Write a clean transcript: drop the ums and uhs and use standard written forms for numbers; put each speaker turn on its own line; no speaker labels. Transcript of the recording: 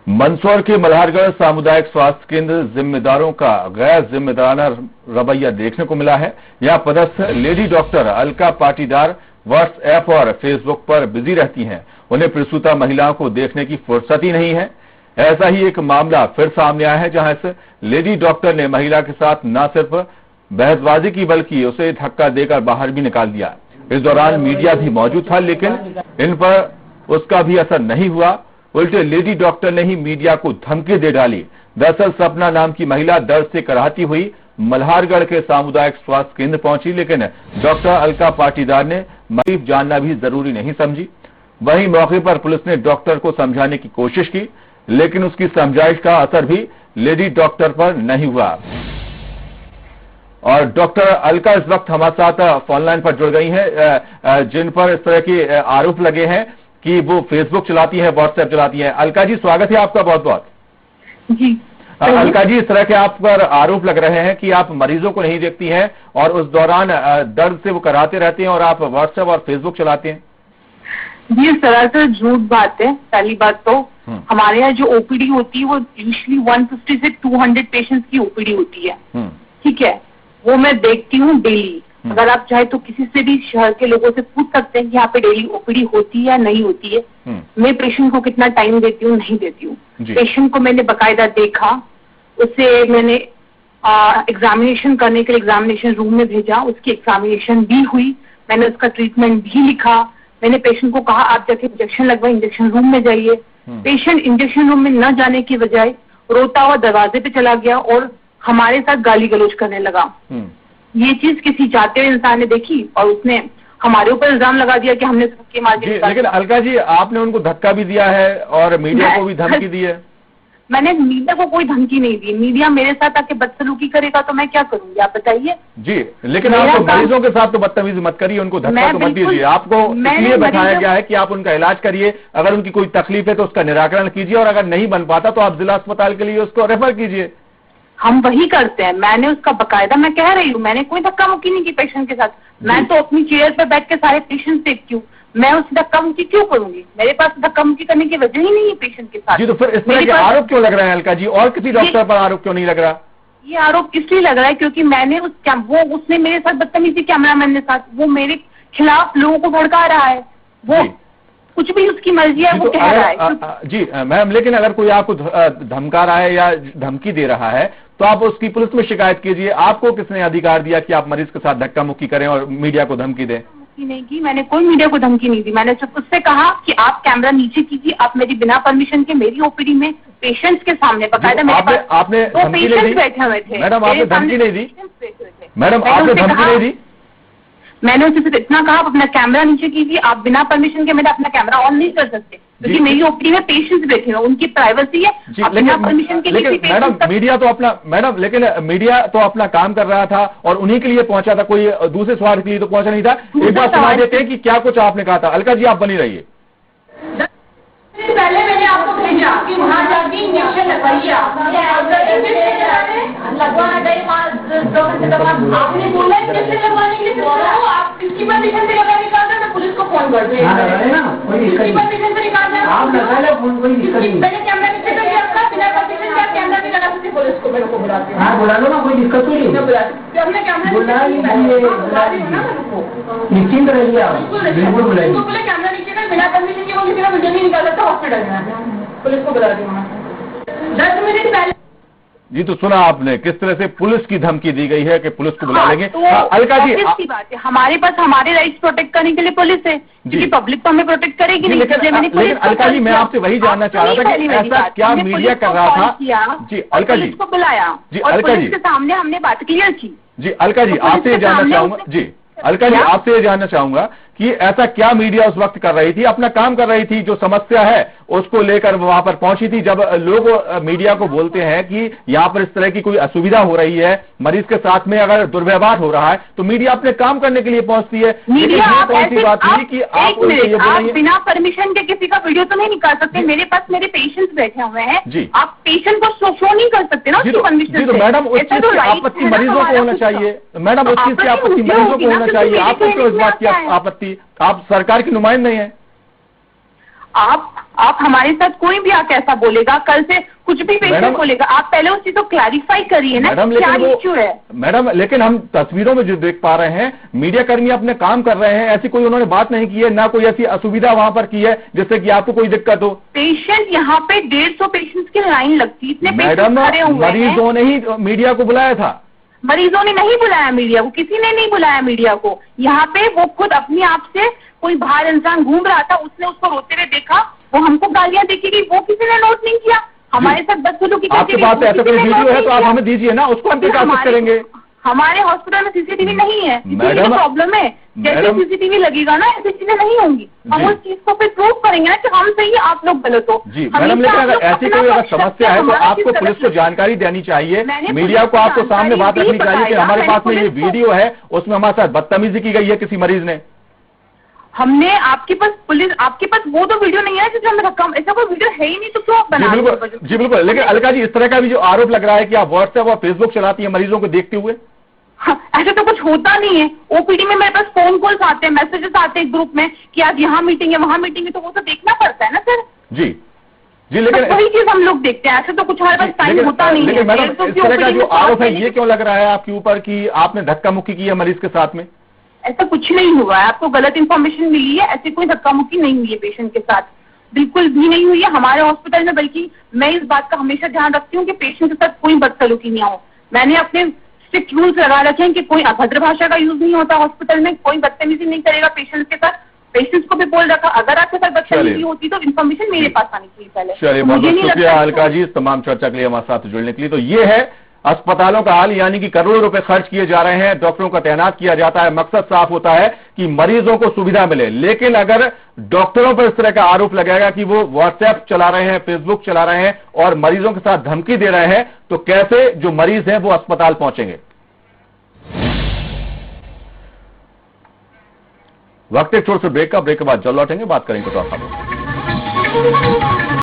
मंदसौर के मल्हारगढ़ सामुदायिक स्वास्थ्य केंद्र जिम्मेदारों का गैर जिम्मेदाराना रवैया देखने को मिला है। यहां पदस्थ lady doctor Alka Patidar WhatsApp और फेसबुक पर बिजी रहती हैं। उन्हें प्रसूता महिलाओं को देखने की फुर्सत ही नहीं है। ऐसा ही एक मामला फिर सामने आया है, जहां इस लेडी डॉक्टर ने महिला के साथ न सिर्फ बहसबाजी की बल्कि उसे धक्का देकर बाहर भी निकाल दिया। इस दौरान मीडिया भी मौजूद था, लेकिन इन पर उसका भी असर नहीं हुआ। उल्टे लेडी डॉक्टर ने ही मीडिया को धमकी दे डाली। दरअसल सपना नाम की महिला दर्द से कराहती हुई मल्हारगढ़ के सामुदायिक स्वास्थ्य केंद्र पहुंची, लेकिन डॉक्टर अलका पाटीदार ने मरीज जानना भी जरूरी नहीं समझी। वहीं मौके पर पुलिस ने डॉक्टर को समझाने की कोशिश की, लेकिन उसकी समझाइश का असर भी लेडी डॉक्टर पर नहीं हुआ। और डॉक्टर अलका इस वक्त हमारे साथ फोन लाइन पर जुड़ गई हैं, जिन पर इस तरह के आरोप लगे हैं कि वो फेसबुक चलाती है, व्हाट्सएप चलाती है। अलका जी, स्वागत है आपका बहुत बहुत।
जी
अलका जी, इस तरह के आप पर आरोप लग रहे हैं कि आप मरीजों को नहीं देखती हैं और उस दौरान दर्द से वो कराते रहते हैं और आप व्हाट्सएप और फेसबुक चलाते हैं।
जी, सरासर झूठ बात है। पहली बात तो हमारे यहाँ जो ओपीडी होती है वो यूजुअली 150 से 200 पेशेंट्स की ओपीडी होती है। ठीक है, वो मैं देखती हूँ डेली। अगर आप चाहे तो किसी से भी शहर के लोगों से पूछ सकते हैं कि यहाँ पे डेली ओपीडी होती है या नहीं होती है। मैं पेशेंट को कितना टाइम देती हूँ, नहीं देती हूँ। पेशेंट को मैंने बाकायदा देखा, उसे मैंने एग्जामिनेशन करने के लिए एग्जामिनेशन रूम में भेजा, उसकी एग्जामिनेशन भी हुई, मैंने उसका ट्रीटमेंट भी लिखा। मैंने पेशेंट को कहा आप जाके इंजेक्शन लगवाए, इंजेक्शन रूम में जाइए। पेशेंट इंजेक्शन रूम में न जाने की बजाय रोता हुआ दरवाजे पे चला गया और हमारे साथ गाली गलौज करने लगा। ये चीज किसी जाते हुए इंसान ने देखी और उसने हमारे ऊपर इल्जाम लगा दिया कि हमने धक्के मार दिए।
लेकिन अलका जी, आपने उनको धक्का भी दिया है और मीडिया को भी धमकी दी है।
मैंने मीडिया को कोई धमकी नहीं दी। मीडिया मेरे साथ आके बदसलूकी करेगा तो मैं क्या करूंगी, आप बताइए।
जी, लेकिन आप तो मरीजों के साथ तो बदतमीजी मत करिए, उनको धक्का तो मत दीजिए। आपको इसलिए बताया गया है कि आप उनका इलाज करिए, अगर उनकी कोई तकलीफ है तो उसका निराकरण कीजिए और अगर नहीं बन पाता तो आप जिला अस्पताल के लिए उसको रेफर कीजिए।
हम वही करते हैं। मैंने उसका बकायदा, मैं कह रही हूँ, मैंने कोई धक्का मुक्की नहीं की पेशेंट के साथ। मैं तो अपनी चेयर पर बैठ के सारे पेशेंट देखती हूँ। मैं उस धक्का मुक्की क्यों करूंगी? मेरे पास धक्का मुक्की करने की वजह ही नहीं है पेशेंट के साथ।
जी, तो फिर इस तरह के आरोप क्यों लग रहे हैं अलका जी? और किसी डॉक्टर पर आरोप क्यों नहीं लग रहा?
ये आरोप इसलिए लग रहा है क्योंकि मैंने उसने मेरे साथ बदतमीजी, कैमरामैन के साथ, वो मेरे खिलाफ लोगों को भड़का रहा है। वो कुछ भी उसकी मर्जी है, वो
तो
कह रहा है।
जी मैम, लेकिन अगर कोई आपको धमका रहा है या धमकी दे रहा है तो आप उसकी पुलिस में शिकायत कीजिए। आपको किसने अधिकार दिया कि आप मरीज के साथ धक्का मुक्की करें और मीडिया को धमकी दें?
नहीं की, मैंने कोई मीडिया को धमकी नहीं दी। मैंने सिर्फ उससे कहा कि आप कैमरा नीचे कीजिए। आप मेरी बिना परमिशन के मेरी ओपीडी में पेशेंट्स के सामने बकायदा
आपने धमकी नहीं दी?
बैठे हुए थे।
मैडम, आपने धमकी नहीं दी? मैडम, आपने धमकी नहीं दी?
मैंने उसे सिर्फ इतना कहा, आप अपना कैमरा नीचे कीजिए। आप बिना परमिशन के मेरा अपना कैमरा ऑन नहीं कर सकते क्योंकि मेरी ओपीडी में पेशेंट्स बैठे हैं, उनकी प्राइवेसी है। बिना परमिशन के
लेकिन मैडम, मीडिया तो अपना काम कर रहा था और उन्हीं के लिए पहुंचा था, कोई दूसरे स्वार्थ के लिए तो पहुंचा नहीं था। एक बार सुना देते हैं कि क्या कुछ आपने कहा था। अलका जी, आप बनी रहिए।
पहले मैंने आपको भेजा कि वहाँ जाके इंजेक्शन लगवाइए। आपने बोला इंजेक्शन लगवाने के लिए, आप किसकी परमिशन से लगा निकाल रहे? मैं पुलिस को फोन कर दूँ। किसकी परमिशन से निकाल रहे? मैंने कैमरा नीचे कर दिया आपका, बिना परमिशन के आप कैमरा भी लगा सकते। पुलिस को मेरे को बुलाते हैं।
बुला लो ना, कोई दिक्कत नहीं है।
हमने कैमरा
निश्चिंत रहिए आप, बिल्कुल बुलाइए।
बोले कैमरा नीचे कर, बिना परमिशन के वो किसी का मुझे नहीं निकाल सकता। हॉस्पिटल में पुलिस को बुला दी। 10 मिनट पहले
जी, तो सुना आपने किस तरह से पुलिस की धमकी दी गई है कि पुलिस को बुला लेंगे।
तो
अलका जी,
की बात है, हमारे पास हमारे राइट्स प्रोटेक्ट करने के लिए पुलिस है, क्योंकि पब्लिक तो हमें प्रोटेक्ट करेगी नहीं।
लेकिन अलका जी, मैं आपसे वही जानना चाह रहा था कि ऐसा क्या मीडिया कर रहा था? जी अलका जी,
को बुलाया
जी अलका जी,
के सामने हमने बात क्लियर की।
जी अलका जी, आपसे जानना चाहूंगा। जी अलका जी, आपसे ये जानना चाहूंगा कि ऐसा क्या मीडिया उस वक्त कर रही थी? अपना काम कर रही थी, जो समस्या है उसको लेकर वहां पर पहुंची थी। जब लोग मीडिया को बोलते हैं कि यहाँ पर इस तरह की कोई असुविधा हो रही है, मरीज के साथ में अगर दुर्व्यवहार हो रहा है, तो मीडिया अपने काम करने के लिए पहुंचती है।
मीडिया
कौन सी बात हुई कि आप
बिना परमिशन के किसी का वीडियो तो नहीं निकाल सकते? मेरे पास मेरे पेशेंट्स बैठे हुए हैं जी, आप पेशेंट को शो नहीं कर सकते ना उसकी परमिशन से।
मैडम, उस चीज की आपत्ति मरीजों को होना चाहिए। मैडम, उस चीज की आपत्ति मरीजों को होना चाहिए। आपको क्यों इस बात की आपत्ति? आप सरकार की नुमाइंदे हैं।
आप हमारे साथ कोई भी आके ऐसा बोलेगा, कल से कुछ भी पेशेंट बोलेगा, आप पहले उस चीज को क्लैरिफाई करिए ना, क्या इश्यू है।
मैडम लेकिन हम तस्वीरों में जो देख पा रहे हैं, मीडिया कर्मी अपने काम कर रहे हैं, ऐसी कोई उन्होंने बात नहीं की है, ना कोई ऐसी असुविधा वहां पर की है जिससे कि आपको कोई दिक्कत हो।
पेशेंट यहाँ पे 150 पेशेंट्स की लाइन लगती, इतने
मैडम मरीजों ने ही मीडिया को बुलाया था।
मरीजों ने नहीं बुलाया मीडिया को, किसी ने नहीं बुलाया मीडिया को। यहाँ पे वो खुद अपने आप से, कोई बाहर इंसान घूम रहा था, उसने उसको रोते हुए देखा, वो हमको गालियां देती गई, वो किसी ने नोट नहीं किया। हमारे साथ बदसलूकी
आपके पास ऐसा कोई वीडियो है तो आप हमें दीजिए ना, उसको हम प्रकाशित करेंगे।
हमारे हॉस्पिटल में सीसीटीवी नहीं है,
मैडम
प्रॉब्लम है। जैसे सीसीटीवी लगेगा ना, ऐसी चीजें नहीं होंगी। हम उस चीज को फिर प्रूव करेंगे ना कि हम सही है, आप लोग गलत हो।
जी मैडम, लेकिन अगर ऐसी कोई अगर समस्या है तो आपको पुलिस को जानकारी देनी चाहिए, मीडिया को आपको सामने बात रखनी चाहिए कि हमारे पास में ये वीडियो है, उसमें हमारे साथ बदतमीजी की गई है किसी मरीज ने।
हमने आपके पास वो तो वीडियो नहीं है जिसमें हमें रकम, ऐसा कोई वीडियो है ही नहीं, तो क्यों आप बना रहे हो?
जी बिल्कुल। लेकिन अलका जी, इस तरह का भी जो आरोप लग रहा है कि आप व्हाट्सएप और फेसबुक चलाती है मरीजों को देखते हुए।
हाँ, ऐसा तो कुछ होता नहीं है। ओपीडी में मेरे पास फोन कॉल्स आते हैं, मैसेजेस आते हैं ग्रुप में कि आज यहाँ मीटिंग है, वहाँ मीटिंग है, तो वो तो देखना पड़ता है ना सर।
जी जी, लेकिन
वही चीज हम लोग देखते हैं, ऐसे तो कुछ हमारे पास टाइम होता नहीं है।
लेकिन मैडम, इस तरह का जो आरोप है ये क्यों लग रहा है आपके ऊपर कि आपने धक्का मुक्की की है मरीज के साथ में?
ऐसा कुछ नहीं हुआ है, आपको गलत इन्फॉर्मेशन मिली है। ऐसी कोई धक्का मुक्की नहीं हुई है पेशेंट के साथ, बिल्कुल भी नहीं हुई है हमारे हॉस्पिटल में। बल्कि मैं इस बात का हमेशा ध्यान रखती हूँ कि पेशेंट के साथ कोई बदसलूकी नहीं हो। मैंने अपने स्ट्रिक्ट रूल्स लगा रखे हैं कि कोई अभद्र भाषा का यूज नहीं होता हॉस्पिटल में, कोई बदतमीजी नहीं करेगा पेशेंट के साथ। पेशेंट्स को भी बोल रखा, अगर आपके साथ बदतमीजी होती तो इन्फॉर्मेशन मेरे पास आनी चाहिए पहले।
चलिए, बहुत बहुत शुक्रिया अलका जी इस तमाम चर्चा के लिए हमारे साथ जुड़ने के लिए। तो ये है अस्पतालों का हाल, यानी कि करोड़ों रुपए खर्च किए जा रहे हैं, डॉक्टरों का तैनात किया जाता है, मकसद साफ होता है कि मरीजों को सुविधा मिले। लेकिन अगर डॉक्टरों पर इस तरह का आरोप लगेगा कि वो व्हाट्सएप चला रहे हैं, फेसबुक चला रहे हैं और मरीजों के साथ धमकी दे रहे हैं, तो कैसे जो मरीज हैं वो अस्पताल पहुंचेंगे? वक्त एक छोटे से ब्रेक का, ब्रेक के बाद जल्द लौटेंगे, बात करेंगे तो आप